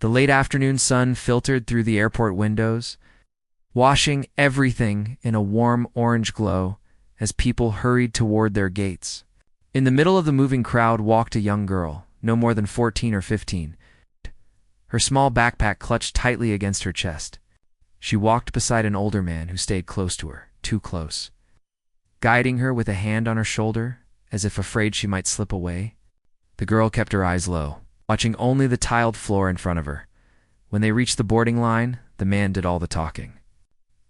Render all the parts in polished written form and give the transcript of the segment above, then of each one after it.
The late afternoon sun filtered through the airport windows, washing everything in a warm orange glow as people hurried toward their gates. In the middle of the moving crowd walked a young girl, no more than 14 or 15, her small backpack clutched tightly against her chest. She walked beside an older man who stayed close to her, too close, guiding her with a hand on her shoulder, as if afraid she might slip away. The girl kept her eyes low, watching only the tiled floor in front of her. When they reached the boarding line, the man did all the talking.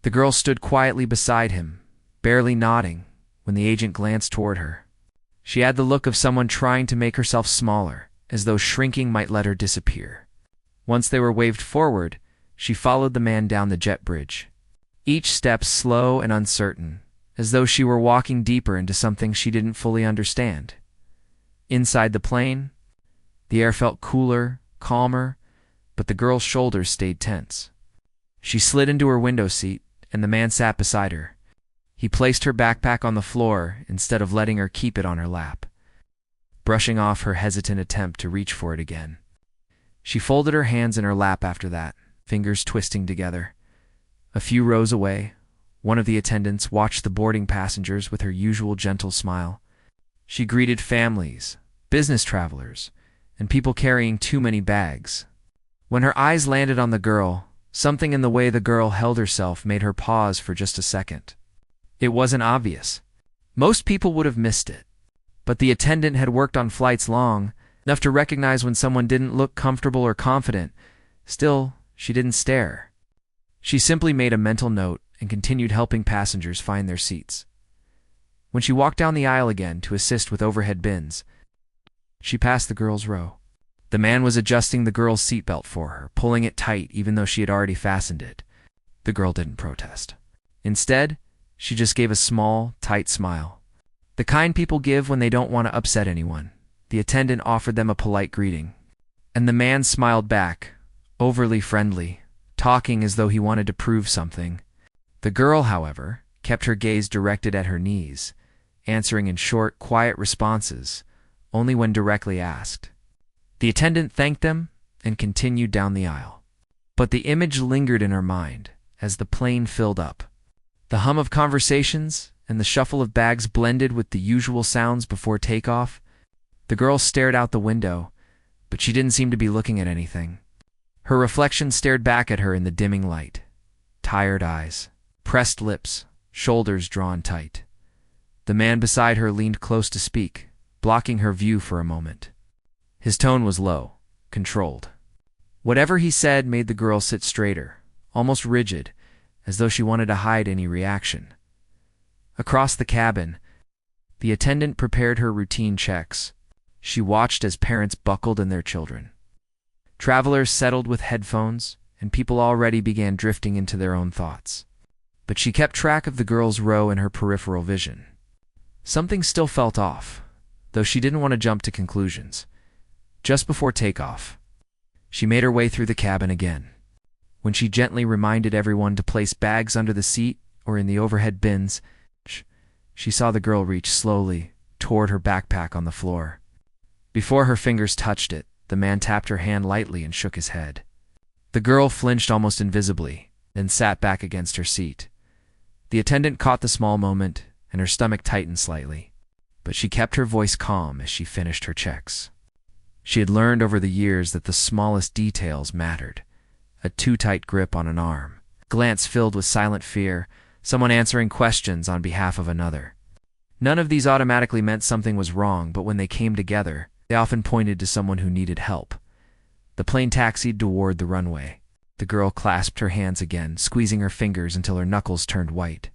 The girl stood quietly beside him, barely nodding, when the agent glanced toward her. She had the look of someone trying to make herself smaller, as though shrinking might let her disappear. Once they were waved forward, she followed the man down the jet bridge, each step slow and uncertain, as though she were walking deeper into something she didn't fully understand. Inside the plane, the air felt cooler, calmer, but the girl's shoulders stayed tense. She slid into her window seat, and the man sat beside her. He placed her backpack on the floor instead of letting her keep it on her lap, brushing off her hesitant attempt to reach for it again. She folded her hands in her lap after that, fingers twisting together. A few rows away, one of the attendants watched the boarding passengers with her usual gentle smile. She greeted families, business travelers, and people carrying too many bags. When her eyes landed on the girl, something in the way the girl held herself made her pause for just a second. It wasn't obvious. Most people would have missed it. But the attendant had worked on flights long enough to recognize when someone didn't look comfortable or confident. Still, she didn't stare. She simply made a mental note and continued helping passengers find their seats. When she walked down the aisle again to assist with overhead bins, she passed the girl's row. The man was adjusting the girl's seatbelt for her, pulling it tight even though she had already fastened it. The girl didn't protest. Instead, she just gave a small, tight smile. The kind people give when they don't want to upset anyone. The attendant offered them a polite greeting, and the man smiled back, overly friendly, talking as though he wanted to prove something. The girl, however, kept her gaze directed at her knees, answering in short, quiet responses, only when directly asked. The attendant thanked them and continued down the aisle. But the image lingered in her mind as the plane filled up. The hum of conversations and the shuffle of bags blended with the usual sounds before takeoff. The girl stared out the window, but she didn't seem to be looking at anything. Her reflection stared back at her in the dimming light. Tired eyes, pressed lips, shoulders drawn tight. The man beside her leaned close to speak, blocking her view for a moment. His tone was low, controlled. Whatever he said made the girl sit straighter, almost rigid, as though she wanted to hide any reaction. Across the cabin, the attendant prepared her routine checks. She watched as parents buckled in their children. Travelers settled with headphones, and people already began drifting into their own thoughts. But she kept track of the girl's row in her peripheral vision. Something still felt off, though she didn't want to jump to conclusions. Just before takeoff, she made her way through the cabin again. When she gently reminded everyone to place bags under the seat or in the overhead bins, she saw the girl reach slowly toward her backpack on the floor. Before her fingers touched it, the man tapped her hand lightly and shook his head. The girl flinched almost invisibly, then sat back against her seat. The attendant caught the small moment, and her stomach tightened slightly, but she kept her voice calm as she finished her checks. She had learned over the years that the smallest details mattered. A too tight grip on an arm, a glance filled with silent fear, someone answering questions on behalf of another. None of these automatically meant something was wrong, but when they came together, they often pointed to someone who needed help. The plane taxied toward the runway. The girl clasped her hands again, squeezing her fingers until her knuckles turned white.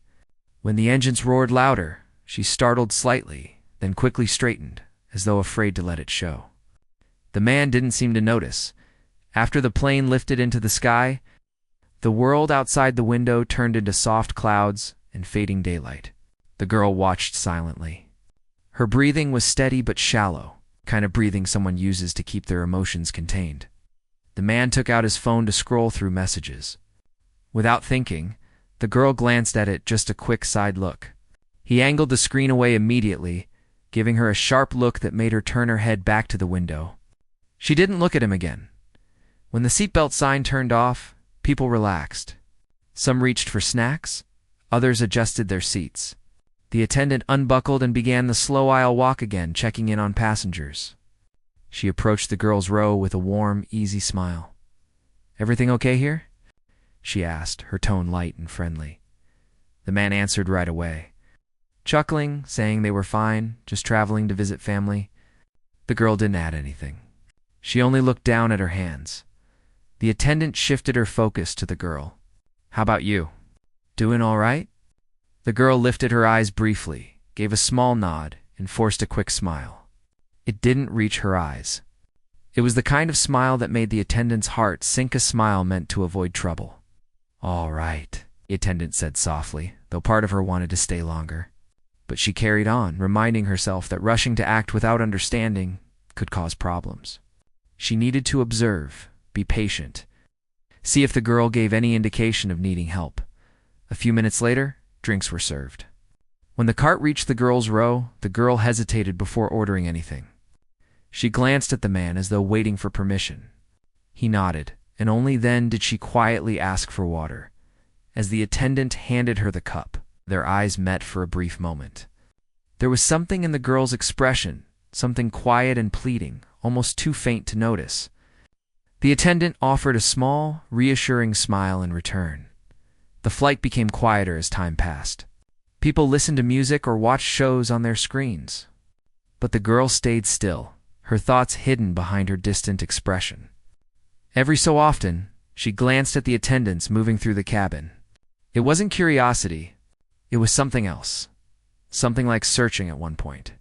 When the engines roared louder, she startled slightly, then quickly straightened, as though afraid to let it show. The man didn't seem to notice. After the plane lifted into the sky, the world outside the window turned into soft clouds and fading daylight. The girl watched silently. Her breathing was steady but shallow, kind of breathing someone uses to keep their emotions contained. The man took out his phone to scroll through messages. Without thinking, the girl glanced at it, just a quick side look. He angled the screen away immediately, giving her a sharp look that made her turn her head back to the window. She didn't look at him again. When the seatbelt sign turned off, people relaxed. Some reached for snacks, others adjusted their seats. The attendant unbuckled and began the slow aisle walk again, checking in on passengers. She approached the girl's row with a warm, easy smile. "Everything okay here?" she asked, her tone light and friendly. The man answered right away, chuckling, saying they were fine, just traveling to visit family. The girl didn't add anything. She only looked down at her hands. The attendant shifted her focus to the girl. "How about you? Doing all right?" The girl lifted her eyes briefly, gave a small nod, and forced a quick smile. It didn't reach her eyes. It was the kind of smile that made the attendant's heart sink, a smile meant to avoid trouble. "All right," the attendant said softly, though part of her wanted to stay longer. But she carried on, reminding herself that rushing to act without understanding could cause problems. She needed to observe, be patient, see if the girl gave any indication of needing help. A few minutes later, drinks were served. When the cart reached the girl's row, the girl hesitated before ordering anything. She glanced at the man as though waiting for permission. He nodded, and only then did she quietly ask for water. As the attendant handed her the cup, their eyes met for a brief moment. There was something in the girl's expression, something quiet and pleading, almost too faint to notice. The attendant offered a small, reassuring smile in return. The flight became quieter as time passed. People listened to music or watched shows on their screens. But the girl stayed still, her thoughts hidden behind her distant expression. Every so often, she glanced at the attendants moving through the cabin. It wasn't curiosity. It was something else. Something like searching at one point.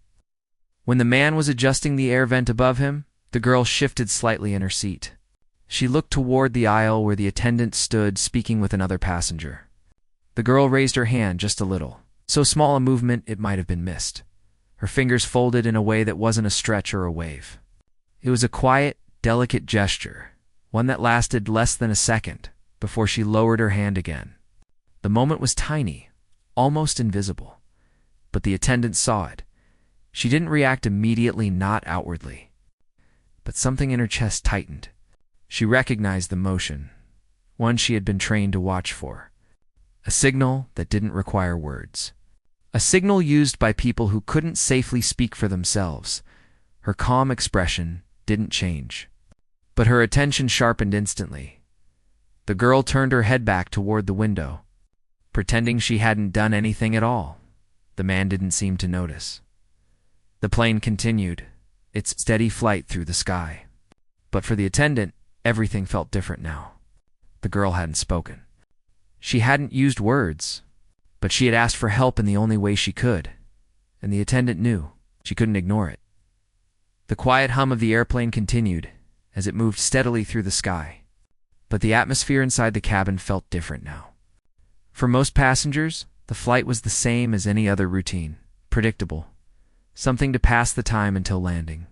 When the man was adjusting the air vent above him, the girl shifted slightly in her seat. She looked toward the aisle where the attendant stood speaking with another passenger. The girl raised her hand just a little, so small a movement it might have been missed. Her fingers folded in a way that wasn't a stretch or a wave. It was a quiet, delicate gesture, one that lasted less than a second before she lowered her hand again. The moment was tiny, almost invisible, but the attendant saw it. She didn't react immediately, not outwardly. But something in her chest tightened. She recognized the motion, one she had been trained to watch for. A signal that didn't require words. A signal used by people who couldn't safely speak for themselves. Her calm expression didn't change, but her attention sharpened instantly. The girl turned her head back toward the window, pretending she hadn't done anything at all. The man didn't seem to notice. The plane continued, its steady flight through the sky. But for the attendant, everything felt different now. The girl hadn't spoken. She hadn't used words, but she had asked for help in the only way she could, and the attendant knew she couldn't ignore it. The quiet hum of the airplane continued as it moved steadily through the sky, but the atmosphere inside the cabin felt different now. For most passengers, the flight was the same as any other routine, predictable, something to pass the time until landing.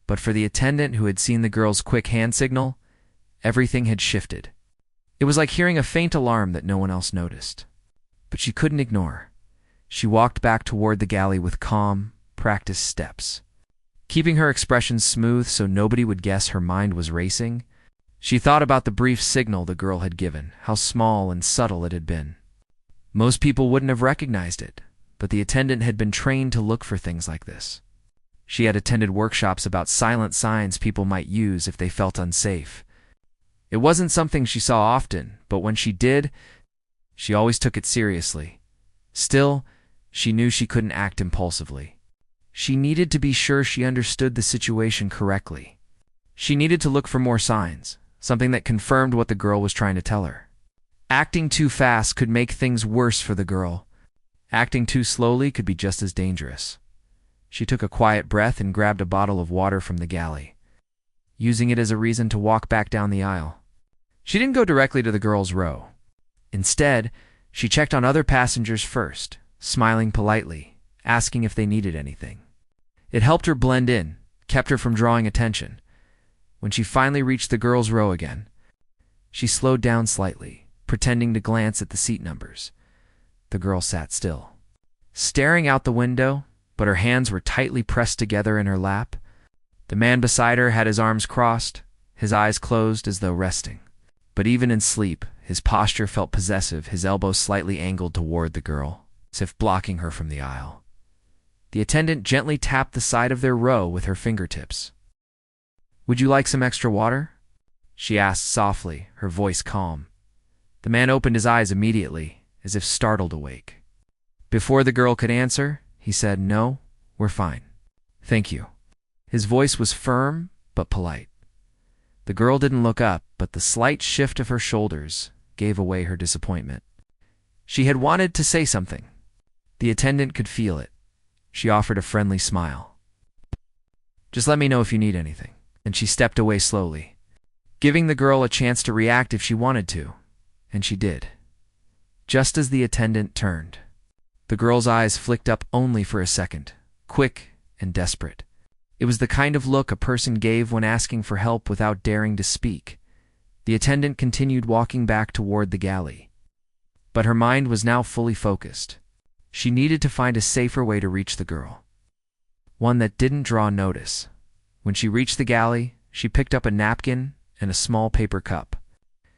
But for the attendant who had seen the girl's quick hand signal, everything had shifted. It was like hearing a faint alarm that no one else noticed. But she couldn't ignore. She walked back toward the galley with calm, practiced steps. Keeping her expression smooth so nobody would guess her mind was racing, she thought about the brief signal the girl had given, how small and subtle it had been. Most people wouldn't have recognized it, but the attendant had been trained to look for things like this. She had attended workshops about silent signs people might use if they felt unsafe. It wasn't something she saw often, but when she did, she always took it seriously. Still, she knew she couldn't act impulsively. She needed to be sure she understood the situation correctly. She needed to look for more signs, something that confirmed what the girl was trying to tell her. Acting too fast could make things worse for the girl. Acting too slowly could be just as dangerous. She took a quiet breath and grabbed a bottle of water from the galley, using it as a reason to walk back down the aisle. She didn't go directly to the girl's row. Instead, she checked on other passengers first, smiling politely, asking if they needed anything. It helped her blend in, kept her from drawing attention. When she finally reached the girl's row again, she slowed down slightly, pretending to glance at the seat numbers. The girl sat still, staring out the window, but her hands were tightly pressed together in her lap. The man beside her had his arms crossed, his eyes closed as though resting. But even in sleep, his posture felt possessive, his elbows slightly angled toward the girl, as if blocking her from the aisle. The attendant gently tapped the side of their row with her fingertips. "Would you like some extra water?" she asked softly, her voice calm. The man opened his eyes immediately, as if startled awake. Before the girl could answer, he said, "No, we're fine. Thank you." His voice was firm but polite. The girl didn't look up, but the slight shift of her shoulders gave away her disappointment. She had wanted to say something. The attendant could feel it. She offered a friendly smile. "Just let me know if you need anything," and she stepped away slowly, giving the girl a chance to react if she wanted to, and she did. Just as the attendant turned, the girl's eyes flicked up only for a second, quick and desperate. It was the kind of look a person gave when asking for help without daring to speak. The attendant continued walking back toward the galley. But her mind was now fully focused. She needed to find a safer way to reach the girl, one that didn't draw notice. When she reached the galley, she picked up a napkin and a small paper cup.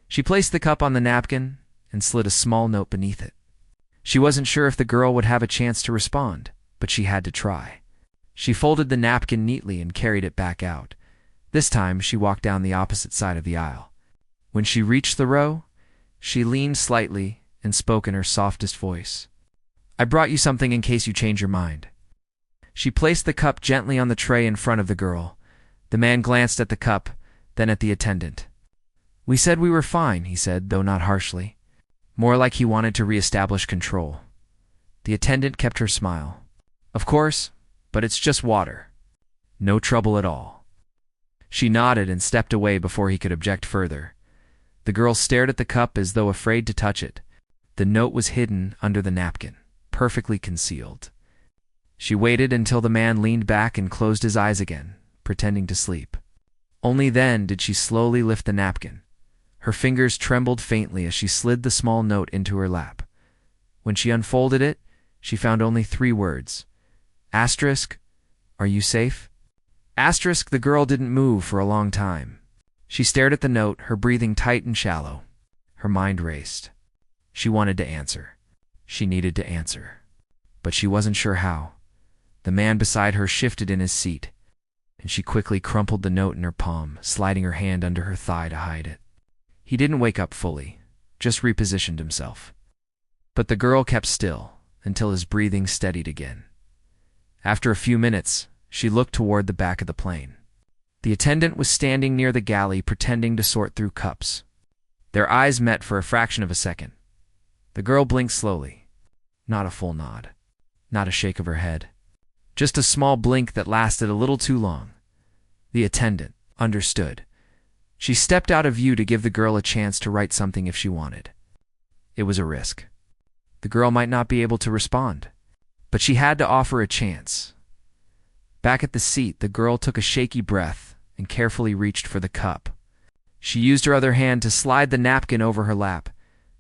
She placed the cup on the napkin and slid a small note beneath it. She wasn't sure if the girl would have a chance to respond, but she had to try. She folded the napkin neatly and carried it back out. This time, she walked down the opposite side of the aisle. When she reached the row, she leaned slightly and spoke in her softest voice. "I brought you something in case you change your mind." She placed the cup gently on the tray in front of the girl. The man glanced at the cup, then at the attendant. "We said we were fine," he said, though not harshly. More like he wanted to reestablish control. The attendant kept her smile. "Of course, but it's just water. No trouble at all." She nodded and stepped away before he could object further. The girl stared at the cup as though afraid to touch it. The note was hidden under the napkin, perfectly concealed. She waited until the man leaned back and closed his eyes again, pretending to sleep. Only then did she slowly lift the napkin. Her fingers trembled faintly as she slid the small note into her lap. When she unfolded it, she found only 3 words. Asterisk, "Are you safe?" Asterisk, the girl didn't move for a long time. She stared at the note, her breathing tight and shallow. Her mind raced. She wanted to answer. She needed to answer. But she wasn't sure how. The man beside her shifted in his seat, and she quickly crumpled the note in her palm, sliding her hand under her thigh to hide it. He didn't wake up fully, just repositioned himself. But the girl kept still until his breathing steadied again. After a few minutes, she looked toward the back of the plane. The attendant was standing near the galley pretending to sort through cups. Their eyes met for a fraction of a second. The girl blinked slowly. Not a full nod. Not a shake of her head. Just a small blink that lasted a little too long. The attendant understood. She stepped out of view to give the girl a chance to write something if she wanted. It was a risk. The girl might not be able to respond, but she had to offer a chance. Back at the seat, the girl took a shaky breath and carefully reached for the cup. She used her other hand to slide the napkin over her lap,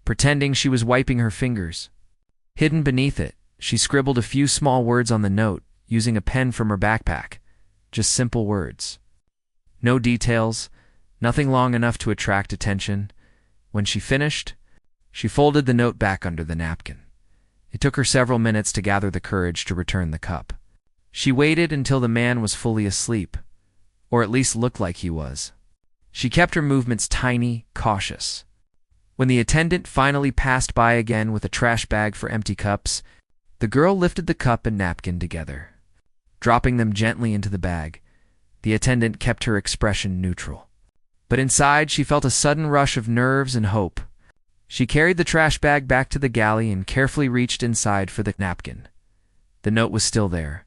pretending she was wiping her fingers. Hidden beneath it, she scribbled a few small words on the note, using a pen from her backpack. Just simple words. No details, nothing long enough to attract attention. When she finished, she folded the note back under the napkin. It took her several minutes to gather the courage to return the cup. She waited until the man was fully asleep, or at least looked like he was. She kept her movements tiny, cautious. When the attendant finally passed by again with a trash bag for empty cups, the girl lifted the cup and napkin together. Dropping them gently into the bag, the attendant kept her expression neutral. But inside, she felt a sudden rush of nerves and hope. She carried the trash bag back to the galley and carefully reached inside for the napkin. The note was still there.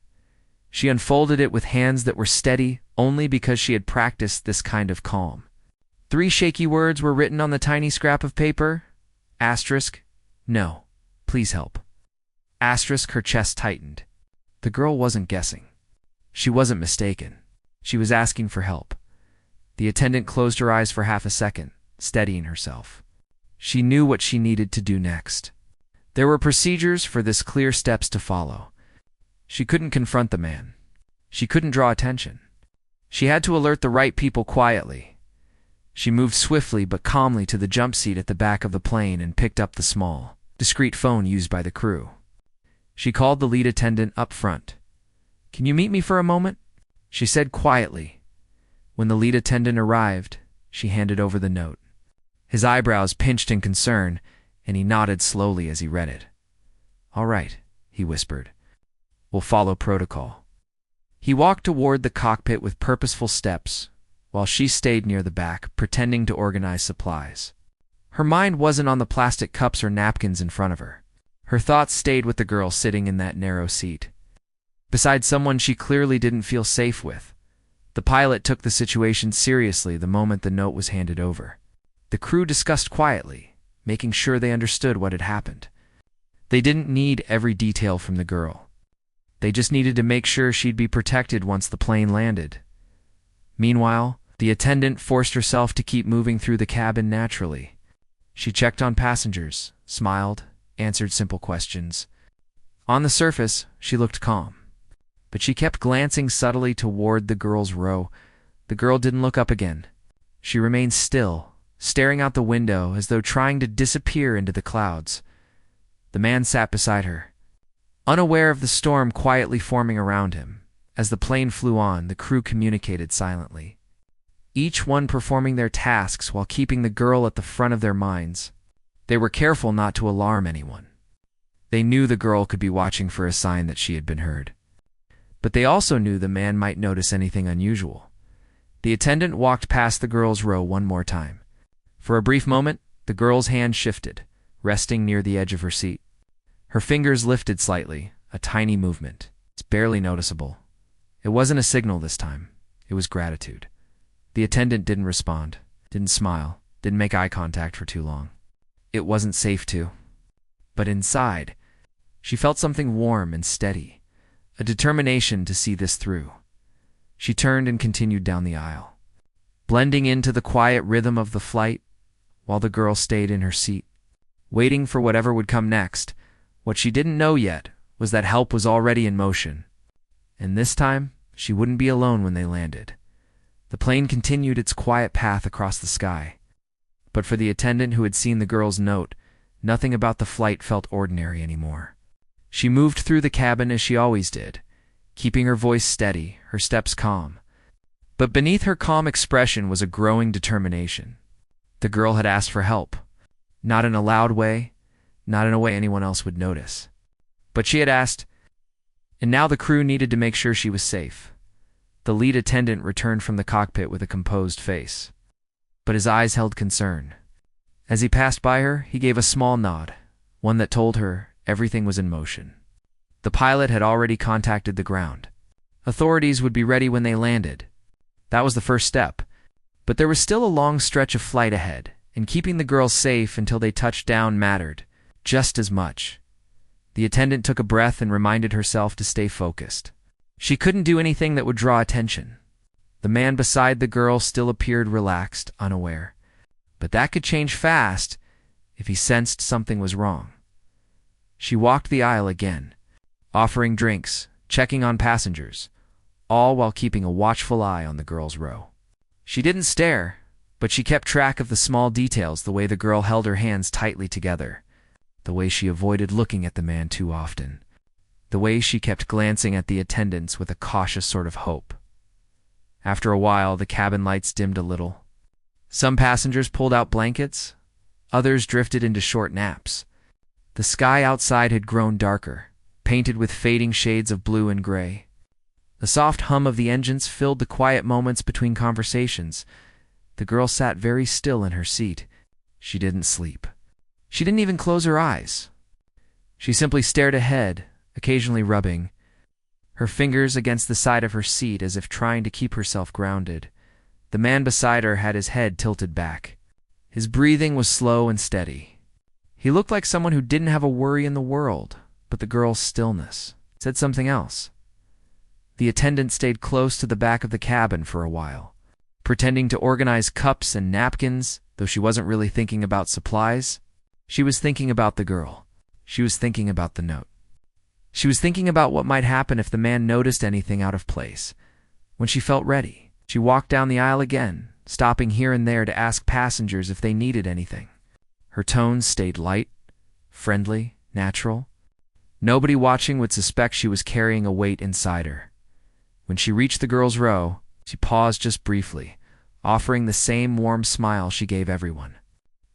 She unfolded it with hands that were steady only because she had practiced this kind of calm. 3 shaky words were written on the tiny scrap of paper. Asterisk, "No, please help." Asterisk, her chest tightened. The girl wasn't guessing. She wasn't mistaken. She was asking for help. The attendant closed her eyes for half a second, steadying herself. She knew what she needed to do next. There were procedures for this, clear steps to follow. She couldn't confront the man. She couldn't draw attention. She had to alert the right people quietly. She moved swiftly but calmly to the jump seat at the back of the plane and picked up the small, discreet phone used by the crew. She called the lead attendant up front. "Can you meet me for a moment?" she said quietly. When the lead attendant arrived, she handed over the note. His eyebrows pinched in concern, and he nodded slowly as he read it. "All right," he whispered. "We'll follow protocol." He walked toward the cockpit with purposeful steps, while she stayed near the back, pretending to organize supplies. Her mind wasn't on the plastic cups or napkins in front of her. Her thoughts stayed with the girl sitting in that narrow seat, beside someone she clearly didn't feel safe with. The pilot took the situation seriously the moment the note was handed over. The crew discussed quietly, making sure they understood what had happened. They didn't need every detail from the girl. They just needed to make sure she'd be protected once the plane landed. Meanwhile, the attendant forced herself to keep moving through the cabin naturally. She checked on passengers, smiled, answered simple questions. On the surface, she looked calm, but she kept glancing subtly toward the girl's row. The girl didn't look up again. She remained still, staring out the window as though trying to disappear into the clouds. The man sat beside her, unaware of the storm quietly forming around him. As the plane flew on, the crew communicated silently, each one performing their tasks while keeping the girl at the front of their minds. They were careful not to alarm anyone. They knew the girl could be watching for a sign that she had been heard. But they also knew the man might notice anything unusual. The attendant walked past the girl's row one more time. For a brief moment, the girl's hand shifted, resting near the edge of her seat. Her fingers lifted slightly, a tiny movement. It's barely noticeable. It wasn't a signal this time. It was gratitude. The attendant didn't respond, didn't smile, didn't make eye contact for too long. It wasn't safe to. But inside, she felt something warm and steady, a determination to see this through. She turned and continued down the aisle, blending into the quiet rhythm of the flight, while the girl stayed in her seat, waiting for whatever would come next. What she didn't know yet was that help was already in motion. And this time, she wouldn't be alone when they landed. The plane continued its quiet path across the sky. But for the attendant who had seen the girl's note, nothing about the flight felt ordinary anymore. She moved through the cabin as she always did, keeping her voice steady, her steps calm. But beneath her calm expression was a growing determination. The girl had asked for help, not in a loud way, not in a way anyone else would notice. But she had asked, and now the crew needed to make sure she was safe. The lead attendant returned from the cockpit with a composed face, but his eyes held concern. As he passed by her, he gave a small nod, one that told her everything was in motion. The pilot had already contacted the ground. Authorities would be ready when they landed. That was the first step, but there was still a long stretch of flight ahead, and keeping the girl safe until they touched down mattered just as much. The attendant took a breath and reminded herself to stay focused. She couldn't do anything that would draw attention. The man beside the girl still appeared relaxed, unaware. But that could change fast if he sensed something was wrong. She walked the aisle again, offering drinks, checking on passengers, all while keeping a watchful eye on the girl's row. She didn't stare, but she kept track of the small details, the way the girl held her hands tightly together, the way she avoided looking at the man too often, the way she kept glancing at the attendants with a cautious sort of hope. After a while, the cabin lights dimmed a little. Some passengers pulled out blankets, others drifted into short naps. The sky outside had grown darker, painted with fading shades of blue and gray. The soft hum of the engines filled the quiet moments between conversations. The girl sat very still in her seat. She didn't sleep. She didn't even close her eyes. She simply stared ahead, occasionally rubbing her fingers against the side of her seat as if trying to keep herself grounded. The man beside her had his head tilted back. His breathing was slow and steady. He looked like someone who didn't have a worry in the world, but the girl's stillness said something else. The attendant stayed close to the back of the cabin for a while, pretending to organize cups and napkins, though she wasn't really thinking about supplies. She was thinking about the girl. She was thinking about the note. She was thinking about what might happen if the man noticed anything out of place. When she felt ready, she walked down the aisle again, stopping here and there to ask passengers if they needed anything. Her tone stayed light, friendly, natural. Nobody watching would suspect she was carrying a weight inside her. When she reached the girls' row, she paused just briefly, offering the same warm smile she gave everyone.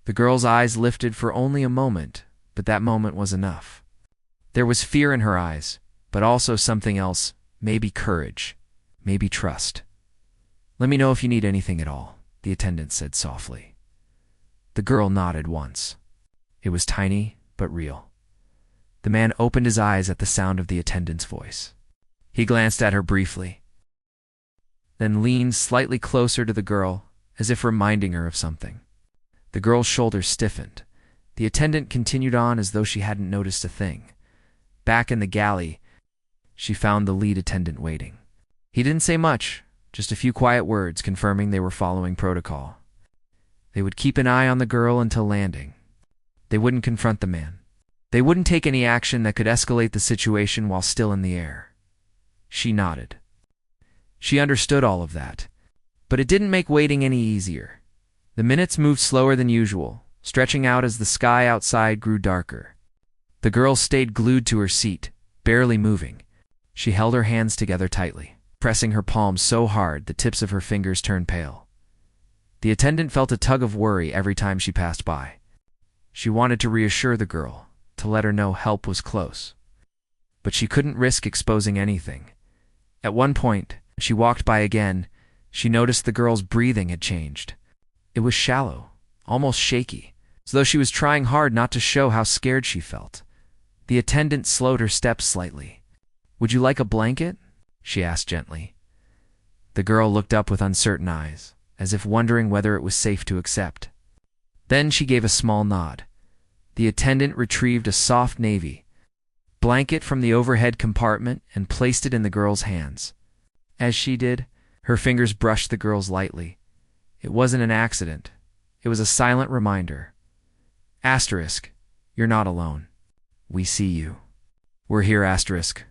The girl's eyes lifted for only a moment, but that moment was enough. There was fear in her eyes, but also something else, maybe courage, maybe trust. "Let me know if you need anything at all," the attendant said softly. The girl nodded once. It was tiny, but real. The man opened his eyes at the sound of the attendant's voice. He glanced at her briefly, then leaned slightly closer to the girl, as if reminding her of something. The girl's shoulders stiffened. The attendant continued on as though she hadn't noticed a thing. Back in the galley, she found the lead attendant waiting. He didn't say much, just a few quiet words confirming they were following protocol. They would keep an eye on the girl until landing. They wouldn't confront the man. They wouldn't take any action that could escalate the situation while still in the air. She nodded. She understood all of that, but it didn't make waiting any easier. The minutes moved slower than usual, stretching out as the sky outside grew darker. The girl stayed glued to her seat, barely moving. She held her hands together tightly, pressing her palms so hard the tips of her fingers turned pale. The attendant felt a tug of worry every time she passed by. She wanted to reassure the girl, to let her know help was close. But she couldn't risk exposing anything. At one point, as she walked by again, she noticed the girl's breathing had changed. It was shallow, almost shaky, as though she was trying hard not to show how scared she felt. The attendant slowed her steps slightly. "Would you like a blanket?" she asked gently. The girl looked up with uncertain eyes, as if wondering whether it was safe to accept. Then she gave a small nod. The attendant retrieved a soft navy blanket from the overhead compartment and placed it in the girl's hands. As she did, her fingers brushed the girl's lightly. It wasn't an accident. It was a silent reminder. Asterisk, you're not alone. We see you. We're here, asterisk.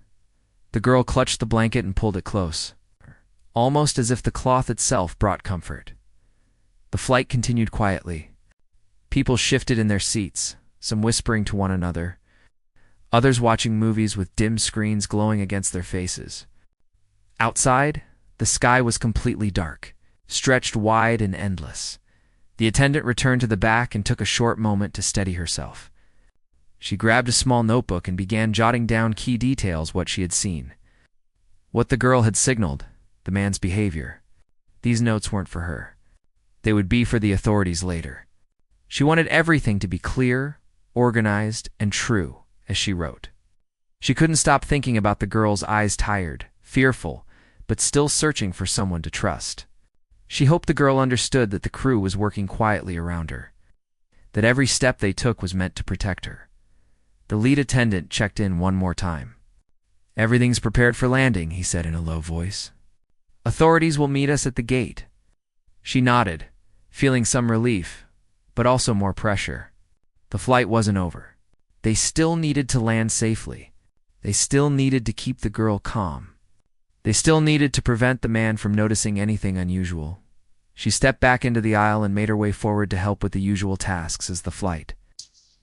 The girl clutched the blanket and pulled it close, almost as if the cloth itself brought comfort. The flight continued quietly. People shifted in their seats, some whispering to one another, others watching movies with dim screens glowing against their faces. Outside, the sky was completely dark, stretched wide and endless. The attendant returned to the back and took a short moment to steady herself. She grabbed a small notebook and began jotting down key details what she had seen. What the girl had signaled, the man's behavior. These notes weren't for her. They would be for the authorities later. She wanted everything to be clear, organized, and true, as she wrote. She couldn't stop thinking about the girl's eyes, tired, fearful, but still searching for someone to trust. She hoped the girl understood that the crew was working quietly around her, that every step they took was meant to protect her. The lead attendant checked in one more time. "Everything's prepared for landing," he said in a low voice. "Authorities will meet us at the gate." She nodded, feeling some relief, but also more pressure. The flight wasn't over. They still needed to land safely. They still needed to keep the girl calm. They still needed to prevent the man from noticing anything unusual. She stepped back into the aisle and made her way forward to help with the usual tasks as the flight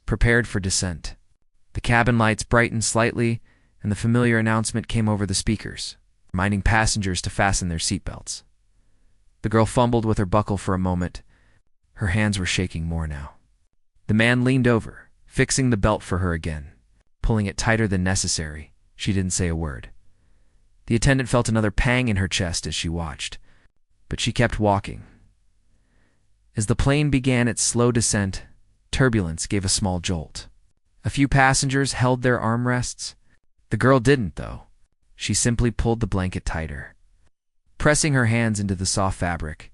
prepared for descent. The cabin lights brightened slightly, and the familiar announcement came over the speakers, reminding passengers to fasten their seatbelts. The girl fumbled with her buckle for a moment. Her hands were shaking more now. The man leaned over, fixing the belt for her again, pulling it tighter than necessary. She didn't say a word. The attendant felt another pang in her chest as she watched, but she kept walking. As the plane began its slow descent, turbulence gave a small jolt. A few passengers held their armrests. The girl didn't, though. She simply pulled the blanket tighter. Pressing her hands into the soft fabric,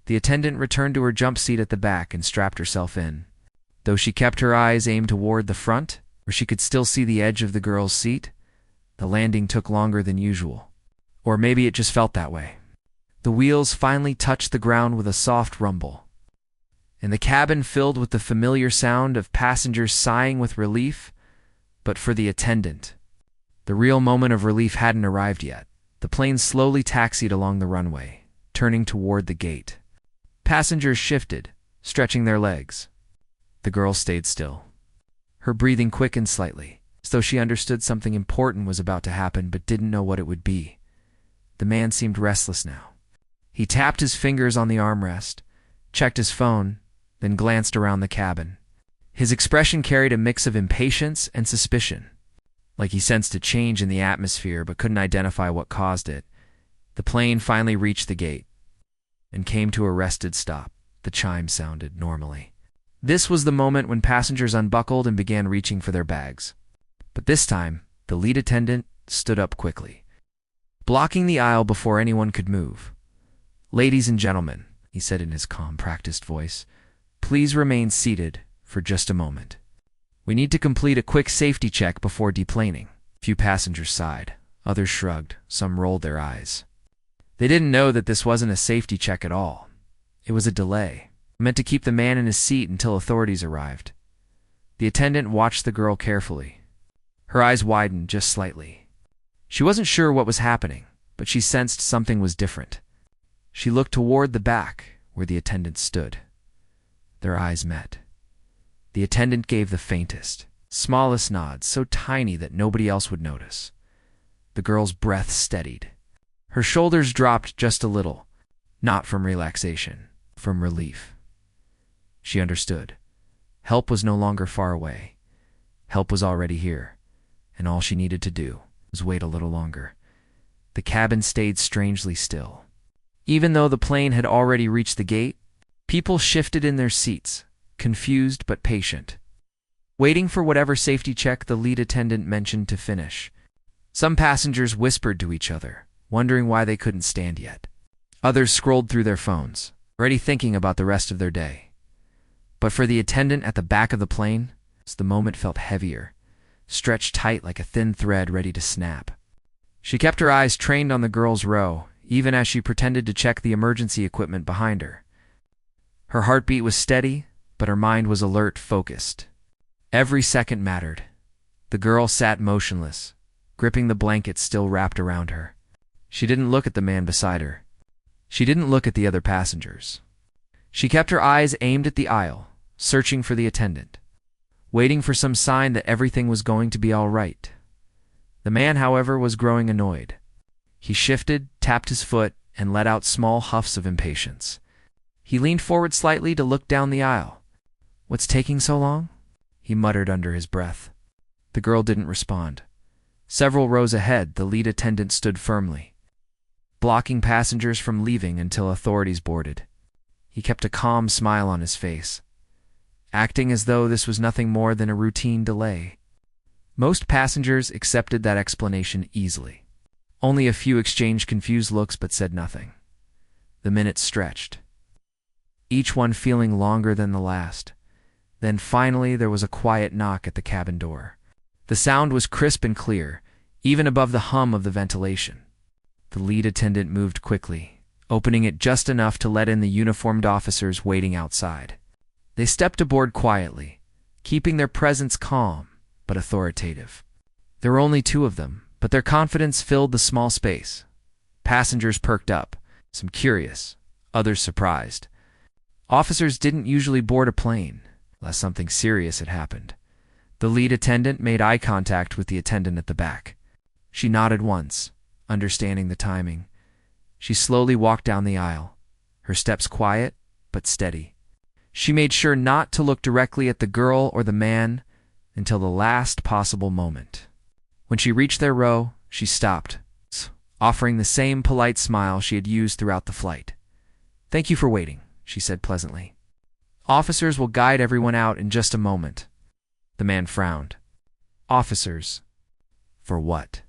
the attendant returned to her jump seat at the back and strapped herself in. Though she kept her eyes aimed toward the front, where she could still see the edge of the girl's seat, the landing took longer than usual. Or maybe it just felt that way. The wheels finally touched the ground with a soft rumble, and the cabin filled with the familiar sound of passengers sighing with relief. But for the attendant, the real moment of relief hadn't arrived yet. The plane slowly taxied along the runway, turning toward the gate. Passengers shifted, stretching their legs. The girl stayed still. Her breathing quickened slightly, as though she understood something important was about to happen but didn't know what it would be. The man seemed restless now. He tapped his fingers on the armrest, checked his phone, then glanced around the cabin. His expression carried a mix of impatience and suspicion, like he sensed a change in the atmosphere but couldn't identify what caused it. The plane finally reached the gate and came to a rested stop. The chime sounded normally. This was the moment when passengers unbuckled and began reaching for their bags. But this time, the lead attendant stood up quickly, blocking the aisle before anyone could move. "Ladies and gentlemen," he said in his calm, practiced voice, "please remain seated for just a moment. We need to complete a quick safety check before deplaning." Few passengers sighed. Others shrugged. Some rolled their eyes. They didn't know that this wasn't a safety check at all. It was a delay, meant to keep the man in his seat until authorities arrived. The attendant watched the girl carefully. Her eyes widened just slightly. She wasn't sure what was happening, but she sensed something was different. She looked toward the back, where the attendant stood. Their eyes met. The attendant gave the faintest, smallest nod, so tiny that nobody else would notice. The girl's breath steadied. Her shoulders dropped just a little, not from relaxation, from relief. She understood. Help was no longer far away. Help was already here, and all she needed to do was wait a little longer. The cabin stayed strangely still. Even though the plane had already reached the gate, people shifted in their seats, confused but patient, waiting for whatever safety check the lead attendant mentioned to finish. Some passengers whispered to each other, wondering why they couldn't stand yet. Others scrolled through their phones, already thinking about the rest of their day. But for the attendant at the back of the plane, the moment felt heavier, stretched tight like a thin thread ready to snap. She kept her eyes trained on the girl's row, even as she pretended to check the emergency equipment behind her. Her heartbeat was steady, but her mind was alert, focused. Every second mattered. The girl sat motionless, gripping the blanket still wrapped around her. She didn't look at the man beside her. She didn't look at the other passengers. She kept her eyes aimed at the aisle, searching for the attendant, waiting for some sign that everything was going to be all right. The man, however, was growing annoyed. He shifted, tapped his foot, and let out small huffs of impatience. He leaned forward slightly to look down the aisle. "What's taking so long?" he muttered under his breath. The girl didn't respond. Several rows ahead, the lead attendant stood firmly, blocking passengers from leaving until authorities boarded. He kept a calm smile on his face, acting as though this was nothing more than a routine delay. Most passengers accepted that explanation easily. Only a few exchanged confused looks but said nothing. The minutes stretched, each one feeling longer than the last. Then finally there was a quiet knock at the cabin door. The sound was crisp and clear, even above the hum of the ventilation. The lead attendant moved quickly, opening it just enough to let in the uniformed officers waiting outside. They stepped aboard quietly, keeping their presence calm but authoritative. There were only two of them, but their confidence filled the small space. Passengers perked up, some curious, others surprised. Officers didn't usually board a plane, unless something serious had happened. The lead attendant made eye contact with the attendant at the back. She nodded once, understanding the timing. She slowly walked down the aisle, her steps quiet but steady. She made sure not to look directly at the girl or the man until the last possible moment. When she reached their row, she stopped, offering the same polite smile she had used throughout the flight. "Thank you for waiting," she said pleasantly. "Officers will guide everyone out in just a moment." The man frowned. "Officers? For what?"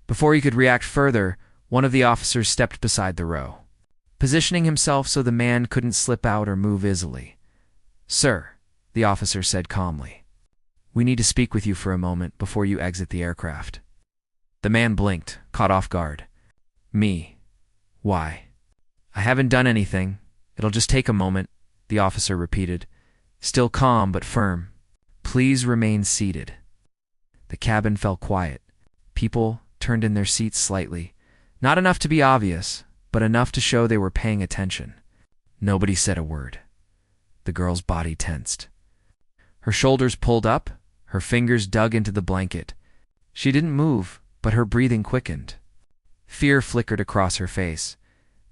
Before he could react further, one of the officers stepped beside the row, positioning himself so the man couldn't slip out or move easily. "Sir," the officer said calmly, "we need to speak with you for a moment before you exit the aircraft." The man blinked, caught off guard. "Me? Why?" "I haven't done anything. It'll just take a moment," the officer repeated, still calm but firm. "Please remain seated." The cabin fell quiet. People turned in their seats slightly, not enough to be obvious, but enough to show they were paying attention. Nobody said a word. The girl's body tensed. Her shoulders pulled up, her fingers dug into the blanket. She didn't move, but her breathing quickened. Fear flickered across her face.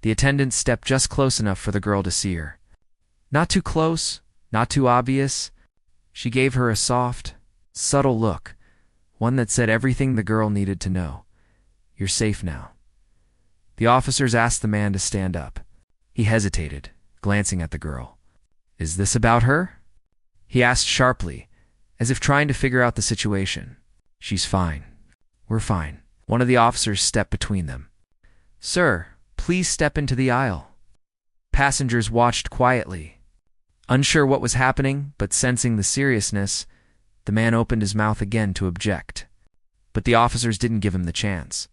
The attendant stepped just close enough for the girl to see her. Not too close, not too obvious. She gave her a soft, subtle look, one that said everything the girl needed to know. You're safe now. The officers asked the man to stand up. He hesitated, glancing at the girl. Is this about her? He asked sharply, as if trying to figure out the situation. She's fine. We're fine. One of the officers stepped between them. Sir, please step into the aisle. Passengers watched quietly. Unsure what was happening, but sensing the seriousness, the man opened his mouth again to object. But the officers didn't give him the chance.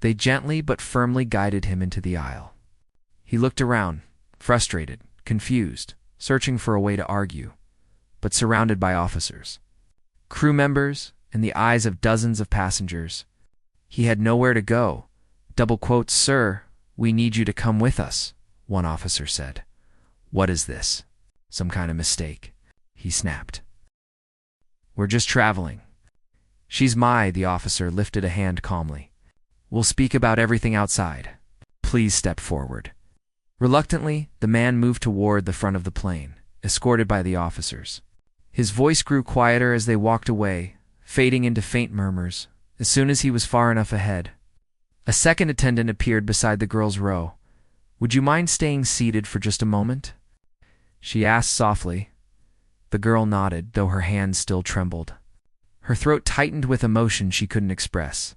They gently but firmly guided him into the aisle. He looked around, frustrated, confused, searching for a way to argue, but surrounded by officers, crew members, and the eyes of dozens of passengers. He had nowhere to go. Double quotes, "Sir, we need you to come with us," one officer said. What is this? Some kind of mistake? He snapped. We're just traveling. The officer lifted a hand calmly. We'll speak about everything outside. Please step forward. Reluctantly, the man moved toward the front of the plane, escorted by the officers. His voice grew quieter as they walked away, fading into faint murmurs. As soon as he was far enough ahead, a second attendant appeared beside the girl's row. Would you mind staying seated for just a moment? She asked softly. The girl nodded, though her hands still trembled. Her throat tightened with emotion she couldn't express.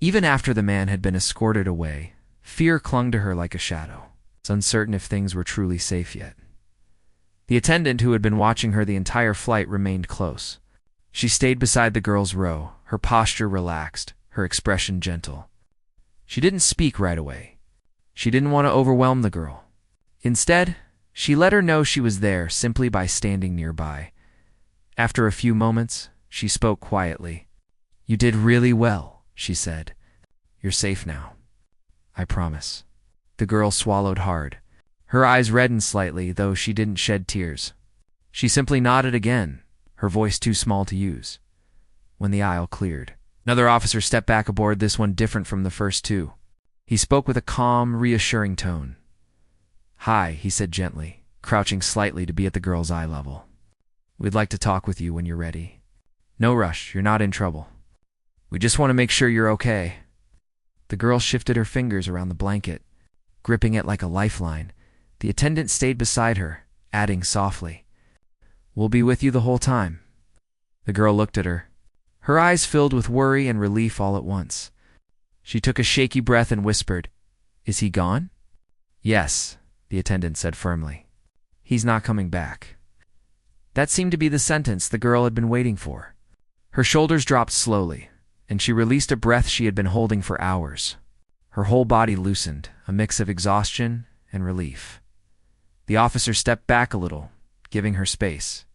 Even after the man had been escorted away, fear clung to her like a shadow. It's uncertain if things were truly safe yet. The attendant who had been watching her the entire flight remained close. She stayed beside the girl's row, her posture relaxed, her expression gentle. She didn't speak right away. She didn't want to overwhelm the girl. Instead, she let her know she was there simply by standing nearby. After a few moments, she spoke quietly. You did really well, she said. You're safe now. I promise. The girl swallowed hard. Her eyes reddened slightly, though she didn't shed tears. She simply nodded again, her voice too small to use. When the aisle cleared, another officer stepped back aboard, this one different from the first two. He spoke with a calm, reassuring tone. Hi, he said gently, crouching slightly to be at the girl's eye level. We'd like to talk with you when you're ready. No rush, you're not in trouble. We just want to make sure you're okay. The girl shifted her fingers around the blanket, gripping it like a lifeline. The attendant stayed beside her, adding softly, We'll be with you the whole time. The girl looked at her. Her eyes filled with worry and relief all at once. She took a shaky breath and whispered, Is he gone? Yes, the attendant said firmly. He's not coming back. That seemed to be the sentence the girl had been waiting for. Her shoulders dropped slowly, and she released a breath she had been holding for hours. Her whole body loosened, a mix of exhaustion and relief. The officer stepped back a little, giving her space.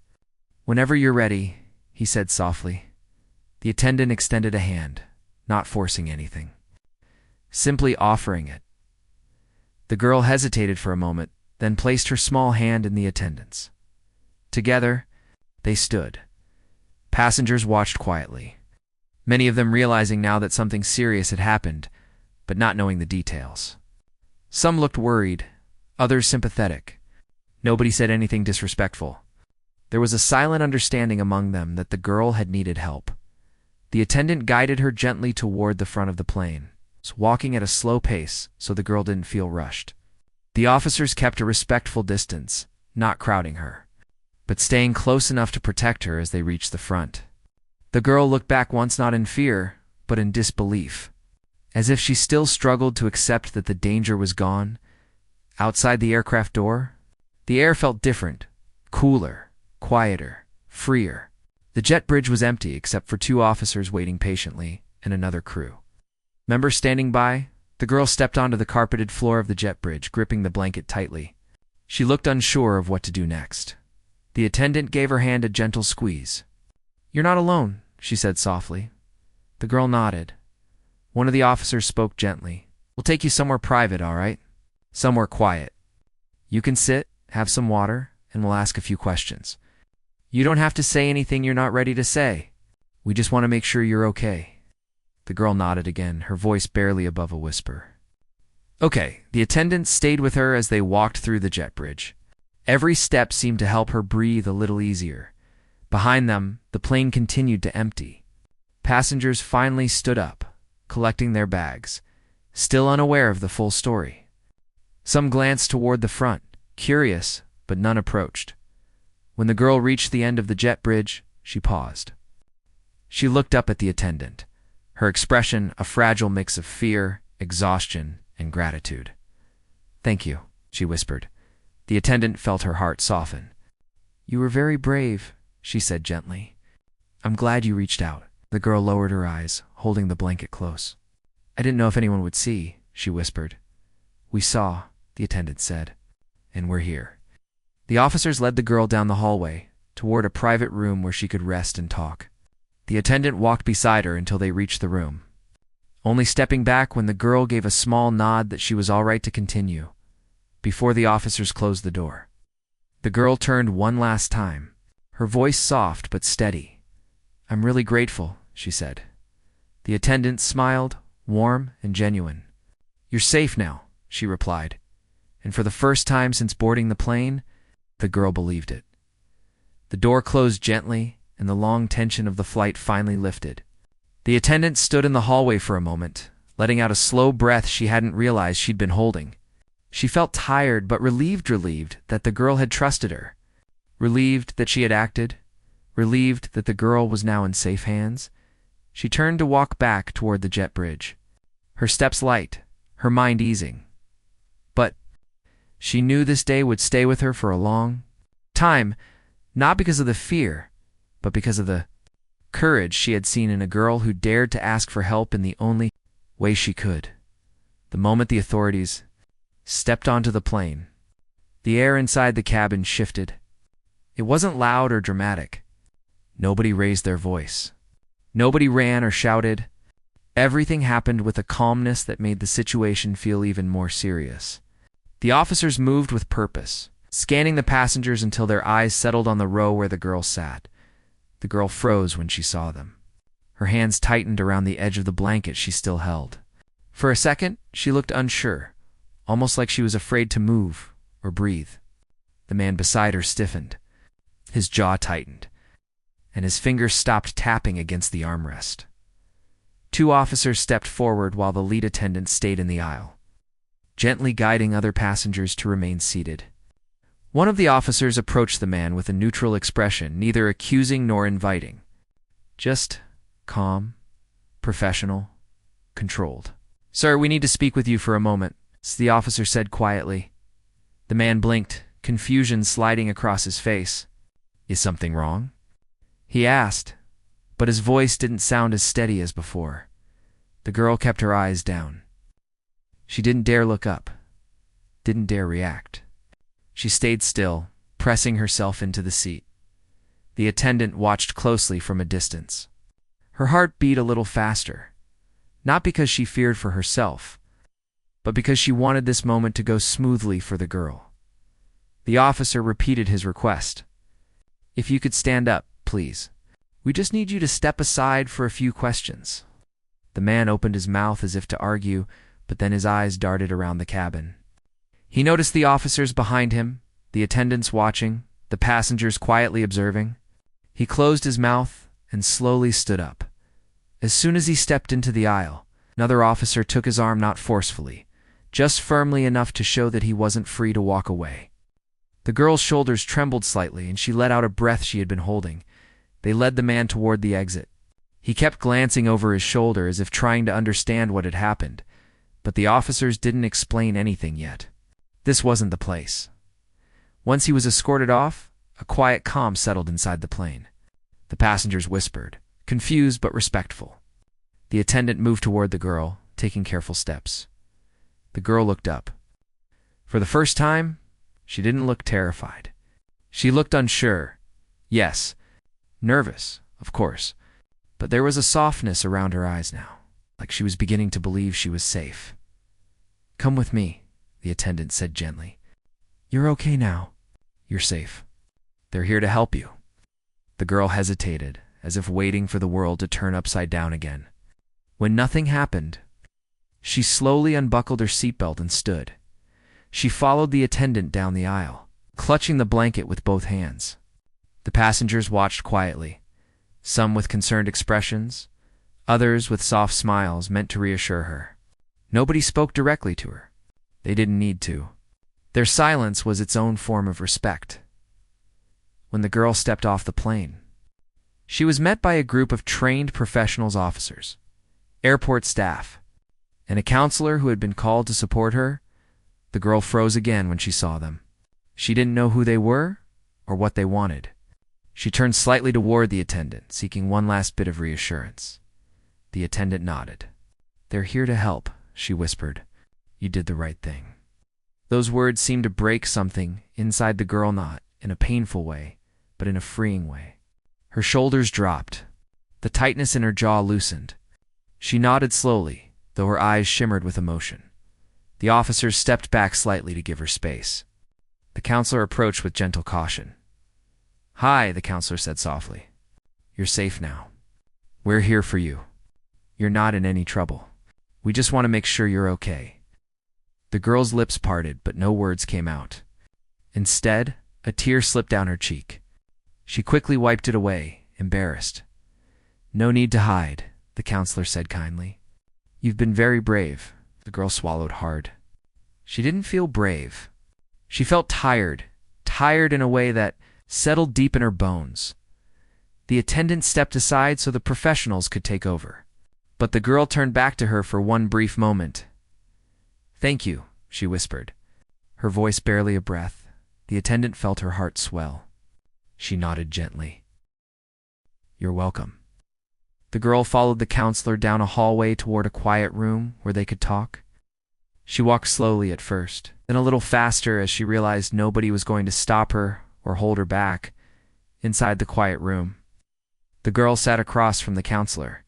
Whenever you're ready, he said softly. The attendant extended a hand, not forcing anything, simply offering it. The girl hesitated for a moment, then placed her small hand in the attendant's. Together, they stood. Passengers watched quietly, many of them realizing now that something serious had happened, but not knowing the details. Some looked worried, others sympathetic. Nobody said anything disrespectful. There was a silent understanding among them that the girl had needed help. The attendant guided her gently toward the front of the plane, walking at a slow pace so the girl didn't feel rushed. The officers kept a respectful distance, not crowding her, but staying close enough to protect her as they reached the front. The girl looked back once, not in fear, but in disbelief, as if she still struggled to accept that the danger was gone. Outside the aircraft door, the air felt different, cooler, quieter, freer. The jet bridge was empty except for two officers waiting patiently and another crew member standing by. The girl stepped onto the carpeted floor of the jet bridge, gripping the blanket tightly. She looked unsure of what to do next. The attendant gave her hand a gentle squeeze. You're not alone, she said softly. The girl nodded. One of the officers spoke gently. We'll take you somewhere private, all right? Somewhere quiet. You can sit, have some water, and we'll ask a few questions. You don't have to say anything you're not ready to say. We just want to make sure you're okay." The girl nodded again, her voice barely above a whisper. Okay, the attendant stayed with her as they walked through the jet bridge. Every step seemed to help her breathe a little easier. Behind them, the plane continued to empty. Passengers finally stood up, collecting their bags, still unaware of the full story. Some glanced toward the front, curious, but none approached. When the girl reached the end of the jet bridge, she paused. She looked up at the attendant, her expression a fragile mix of fear, exhaustion, and gratitude. "Thank you," she whispered. The attendant felt her heart soften. "You were very brave," she said gently. "I'm glad you reached out." The girl lowered her eyes, holding the blanket close. "I didn't know if anyone would see," she whispered. "We saw," the attendant said, "and we're here." The officers led the girl down the hallway, toward a private room where she could rest and talk. The attendant walked beside her until they reached the room, only stepping back when the girl gave a small nod that she was all right to continue, before the officers closed the door. The girl turned one last time, her voice soft but steady. "I'm really grateful," she said. The attendant smiled, warm and genuine. "You're safe now," she replied. And for the first time since boarding the plane, the girl believed it. The door closed gently, and the long tension of the flight finally lifted. The attendant stood in the hallway for a moment, letting out a slow breath she hadn't realized she'd been holding. She felt tired but relieved that the girl had trusted her, relieved that she had acted, relieved that the girl was now in safe hands. She turned to walk back toward the jet bridge, her steps light, her mind easing. But she knew this day would stay with her for a long time, not because of the fear, but because of the courage she had seen in a girl who dared to ask for help in the only way she could. The moment the authorities stepped onto the plane, the air inside the cabin shifted. It wasn't loud or dramatic. Nobody raised their voice. Nobody ran or shouted. Everything happened with a calmness that made the situation feel even more serious. The officers moved with purpose, scanning the passengers until their eyes settled on the row where the girl sat. The girl froze when she saw them. Her hands tightened around the edge of the blanket she still held. For a second, she looked unsure, almost like she was afraid to move or breathe. The man beside her stiffened. His jaw tightened, and his fingers stopped tapping against the armrest. Two officers stepped forward while the lead attendant stayed in the aisle, gently guiding other passengers to remain seated. One of the officers approached the man with a neutral expression, neither accusing nor inviting. Just calm, professional, controlled. "Sir, we need to speak with you for a moment," the officer said quietly. The man blinked, confusion sliding across his face. "Is something wrong?" he asked, but his voice didn't sound as steady as before. The girl kept her eyes down. She didn't dare look up, didn't dare react. She stayed still, pressing herself into the seat. The attendant watched closely from a distance. Her heart beat a little faster, not because she feared for herself, but because she wanted this moment to go smoothly for the girl. The officer repeated his request. "If you could stand up, please. We just need you to step aside for a few questions." The man opened his mouth as if to argue, but then his eyes darted around the cabin. He noticed the officers behind him, the attendants watching, the passengers quietly observing. He closed his mouth and slowly stood up. As soon as he stepped into the aisle, another officer took his arm not forcefully, just firmly enough to show that he wasn't free to walk away. The girl's shoulders trembled slightly and she let out a breath she had been holding. They led the man toward the exit. He kept glancing over his shoulder as if trying to understand what had happened, but the officers didn't explain anything yet. This wasn't the place. Once he was escorted off, a quiet calm settled inside the plane. The passengers whispered, confused but respectful. The attendant moved toward the girl, taking careful steps. The girl looked up. For the first time, she didn't look terrified. She looked unsure. Yes, nervous, of course, but there was a softness around her eyes now, like she was beginning to believe she was safe. "Come with me," the attendant said gently. You're okay now. You're safe. They're here to help you. The girl hesitated, as if waiting for the world to turn upside down again. When nothing happened, she slowly unbuckled her seatbelt and stood. She followed the attendant down the aisle, clutching the blanket with both hands. The passengers watched quietly, some with concerned expressions, others with soft smiles meant to reassure her. Nobody spoke directly to her. They didn't need to. Their silence was its own form of respect. When the girl stepped off the plane, she was met by a group of trained professionals officers, airport staff, and a counselor who had been called to support her. The girl froze again when she saw them. She didn't know who they were or what they wanted. She turned slightly toward the attendant, seeking one last bit of reassurance. The attendant nodded. "They're here to help," she whispered. "You did the right thing." Those words seemed to break something inside the girl, not in a painful way, but in a freeing way. Her shoulders dropped. The tightness in her jaw loosened. She nodded slowly, though her eyes shimmered with emotion. The officers stepped back slightly to give her space. The counselor approached with gentle caution. "Hi," the counselor said softly. "You're safe now. We're here for you. You're not in any trouble. We just want to make sure you're okay." The girl's lips parted, but no words came out. Instead, a tear slipped down her cheek. She quickly wiped it away, embarrassed. "No need to hide," the counselor said kindly. "You've been very brave." The girl swallowed hard. She didn't feel brave. She felt tired in a way that settled deep in her bones. The attendant stepped aside so the professionals could take over. But the girl turned back to her for one brief moment. "Thank you," she whispered, her voice barely a breath. The attendant felt her heart swell. She nodded gently. "You're welcome." The girl followed the counselor down a hallway toward a quiet room where they could talk. She walked slowly at first, then a little faster as she realized nobody was going to stop her or hold her back. Inside the quiet room, the girl sat across from the counselor.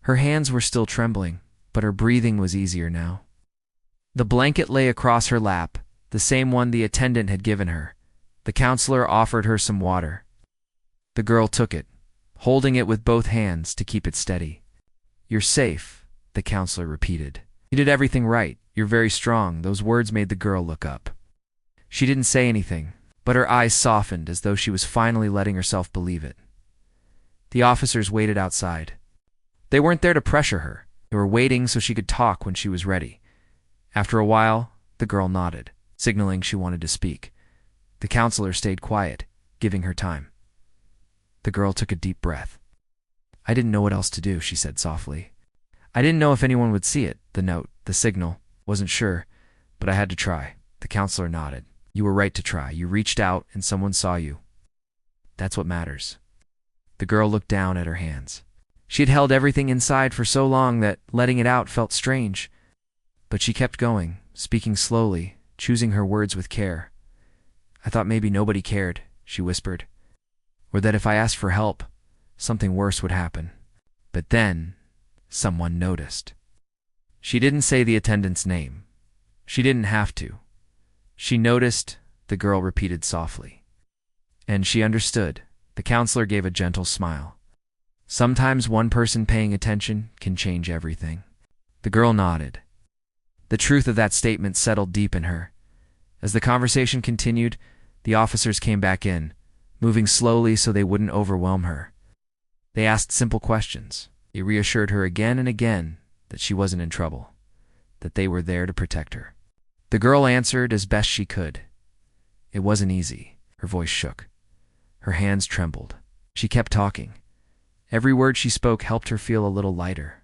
Her hands were still trembling, but her breathing was easier now. The blanket lay across her lap, the same one the attendant had given her. The counselor offered her some water. The girl took it, holding it with both hands to keep it steady. "You're safe," the counselor repeated. "You did everything right. You're very strong." Those words made the girl look up. She didn't say anything, but her eyes softened as though she was finally letting herself believe it. The officers waited outside. They weren't there to pressure her. They were waiting so she could talk when she was ready. After a while, the girl nodded, signaling she wanted to speak. The counselor stayed quiet, giving her time. The girl took a deep breath. "I didn't know what else to do," she said softly. "I didn't know if anyone would see it, the note, the signal. Wasn't sure, but I had to try." The counselor nodded. "You were right to try. You reached out and someone saw you. That's what matters." The girl looked down at her hands. She had held everything inside for so long that letting it out felt strange. But she kept going, speaking slowly, choosing her words with care. "I thought maybe nobody cared," she whispered. "Or that if I asked for help, something worse would happen. But then, someone noticed." She didn't say the attendant's name. She didn't have to. "She noticed," the girl repeated softly. "And she understood." The counselor gave a gentle smile. "Sometimes one person paying attention can change everything." The girl nodded. The truth of that statement settled deep in her. As the conversation continued, the officers came back in, moving slowly so they wouldn't overwhelm her. They asked simple questions. They reassured her again and again that she wasn't in trouble, that they were there to protect her. The girl answered as best she could. It wasn't easy. Her voice shook. Her hands trembled. She kept talking. Every word she spoke helped her feel a little lighter.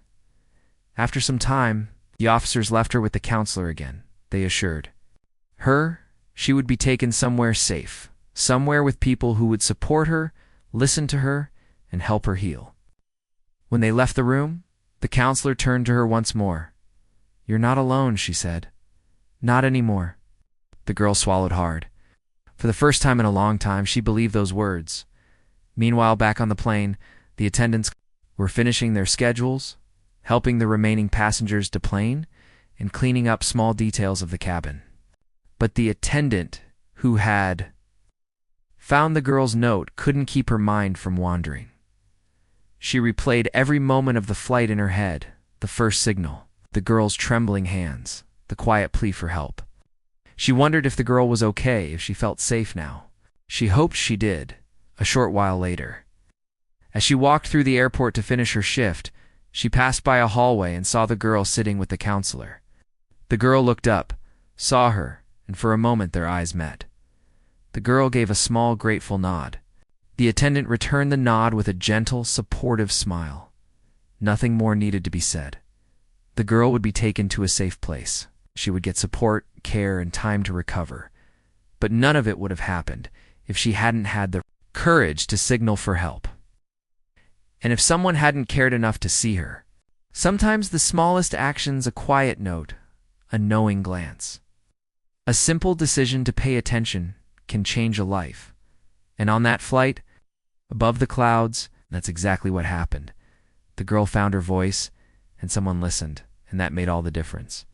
After some time, the officers left her with the counselor again. They assured her she would be taken somewhere safe, somewhere with people who would support her, listen to her, and help her heal. When they left the room, the counselor turned to her once more. "You're not alone," she said. "Not anymore." The girl swallowed hard. For the first time in a long time, she believed those words. Meanwhile, back on the plane, the attendants were finishing their schedules, helping the remaining passengers deplane, and cleaning up small details of the cabin. But the attendant who had found the girl's note, couldn't keep her mind from wandering. She replayed every moment of the flight in her head: the first signal, the girl's trembling hands, the quiet plea for help. She wondered if the girl was okay, if she felt safe now. She hoped she did, a short while later. As she walked through the airport to finish her shift, she passed by a hallway and saw the girl sitting with the counselor. The girl looked up, saw her, and for a moment their eyes met. The girl gave a small, grateful nod. The attendant returned the nod with a gentle, supportive smile. Nothing more needed to be said. The girl would be taken to a safe place. She would get support, care, and time to recover. But none of it would have happened if she hadn't had the courage to signal for help. And if someone hadn't cared enough to see her. Sometimes the smallest actions, a quiet note, a knowing glance, a simple decision to pay attention, can change a life. And on that flight, above the clouds, that's exactly what happened. The girl found her voice, and someone listened, and that made all the difference.